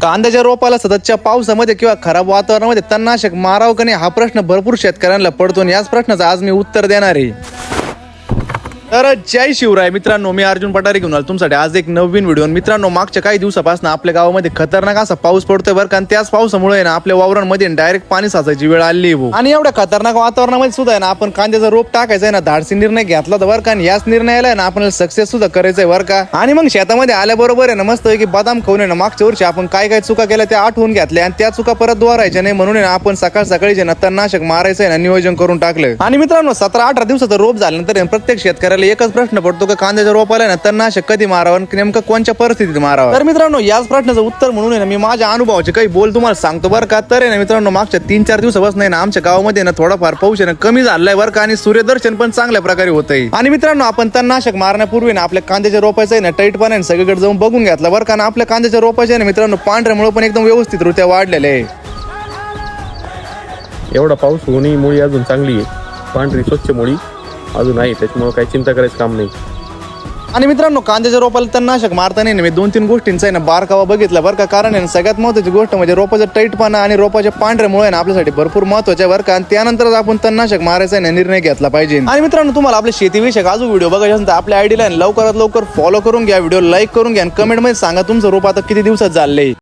कांद्याच्या रोपाला सततच्या पावसामध्ये किंवा खराब वातावरणामध्ये तणनाशक मारावं का नाही हा प्रश्न भरपूर शेतकऱ्यांना पडतो आणि याच प्रश्नाचं आज मी उत्तर देणार आहे. तर जय शिवराय मित्रांनो, मी अर्जुन पठारे घेऊन आलो तुमच्यासाठी आज एक नवीन व्हिडिओ. मित्रांनो, मागच्या काही दिवसापासून आपल्या गावामध्ये खतरनाक असा पाऊस पडतोय बरं का, आणि त्याच पावसामुळे ना आपल्या वावरांमध्ये डायरेक्ट पाणी साचायची वेळ आली आहे. आणि एवढ्या खतरनाक वातावरणामध्ये सुद्धा आहे ना आपण कांद्याचा रोप टाकायचा आहे ना धाडसी निर्णय घेतला तर बरं का, आणि याच निर्णयाला ना आपल्याला सक्सेस सुद्धा करायचंय बरं का. आणि मग शेतामध्ये आल्याबरोबर आहे ना मस्त की बदाम खाऊन ना मागच्या वर्षी आपण काय काय चुका केल्या त्या आठवून घेतल्या आणि त्या चुका परत दोहरायच्या नाही म्हणून आपण सकाळ सकाळी ना तणनाशक मारायचं आहे ना नियोजन करून टाकलं. आणि मित्रांनो 17-18 दिवसाचं रोप झाल्यानंतर प्रत्येक शेतकऱ्याला एकच प्रश्न पडतो की कांद्याच्या रोपाला ना तणनाशक कधी मारावं, नेमकं कोणत्या परिस्थितीत मारावं. तर मित्रांनो याच प्रश्नाचं उत्तर म्हणून ना मी माझ्या अनुभवाचे काही बोल तुम्हाला सांगतो बरं का. तर आहे ना मित्रांनो मागच्या 3-4 दिवसापासून ना आमच्या गावामध्ये ना थोडाफार पाऊस ना कमी झालाय बरं का, आणि सूर्यदर्शन पण चांगल्या प्रकारे होतंय. आणि मित्रांनो आपण तणनाशक मारण्यापूर्वी ना आपल्या कांद्याच्या रोपाचं आहे ना टाईटपणाने सगळीकडे जाऊन बघून घेतला बरं का. आणि आपल्या कांद्याच्या रोपाचे ना मित्रांनो पांढऱ्यामुळे पण एकदम व्यवस्थितरित्या वाढलेले आहे. एवढा पाऊस होऊनही मुळी अजून चांगली आहे, पांढरी स्वच्छ मुळी अजून आहे, त्याच्यामुळे काही चिंता करायचं काम नाही. आणि मित्रांनो कांद्याच्या रोपाला तणनाशक मारताना मी 2-3 गोष्टींचा आहे ना बारकावा बघितला बरं का. कारण आहे ना सगळ्यात महत्त्वाची गोष्ट म्हणजे रोपाचा टाईटपणा आणि रोपाच्या पांढऱ्यामुळे ना आपल्यासाठी भरपूर महत्त्वाचे बरं का. आणि त्यानंतरच आपण तणनाशक मारायचा आहे ना निर्णय घेतला पाहिजे. आणि मित्रांनो तुम्हाला आपल्या शेतीविषयक अजून व्हिडिओ बघायचे असेल तर आपल्या आयडीला लवकरात लवकर फॉलो करून घ्या, व्हिडिओ लाईक करून घ्या आणि कमेंटमध्ये सांगा तुमचं रोप आता किती दिवसात झालंय.